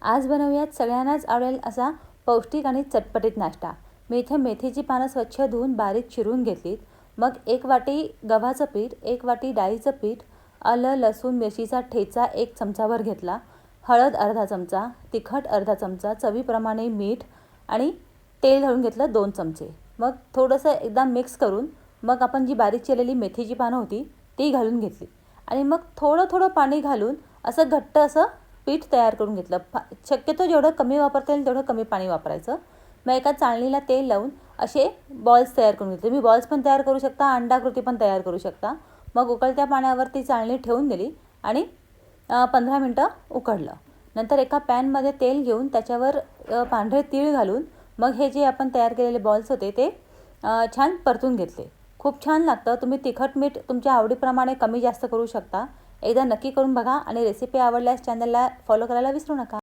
आज बनवूयात सगळ्यांनाच आवडेल असा पौष्टिक आणि चटपटीत नाश्ता। मी इथे मेथीची पानं स्वच्छ धुवून बारीक चिरून घेतलीत। मग 1 वाटी गव्हाचं पीठ, 1 वाटी डाळीचं पीठ, आलं लसूण मिरचीचा ठेचा 1 चमचाभर घेतला, हळद अर्धा चमचा, तिखट अर्धा चमचा, चवीप्रमाणे मीठ आणि तेल घालून घेतलं 2 चमचे। मग थोडंसं एकदा मिक्स करून मग आपण जी बारीक चिरलेली मेथीची पानं होती ती घालून घेतली आणि मग थोडं थोडं पाणी घालून असं घट्ट असं पीठ तयार करून घेतलं। शक्यतो जेवढं कमी वापरता येईल तेवढं कमी पाणी वापरायचं। मग एका चाळणीला तेल लावून असे बॉल्स तयार करून घेतले। तुम्ही बॉल्स पण तयार करू शकता, अंडाकृती पण तयार करू शकता। मग उकळत्या पाण्यावर ती चाळणी ठेवून दिली आणि 15 मिनिटं उकडलं। नंतर एका पॅनमध्ये तेल घेऊन त्याच्यावर पांढरे तीळ घालून मग हे जे आपण तयार केलेले बॉल्स होते ते छान परतून घेतले। खूप छान लागतं। तुम्ही तिखट मीठ तुमच्या आवडीप्रमाणे कमी जास्त करू शकता। एकदा नक्की करून बघा आणि रेसिपी आवडल्यास चॅनलला फॉलो करायला विसरू नका।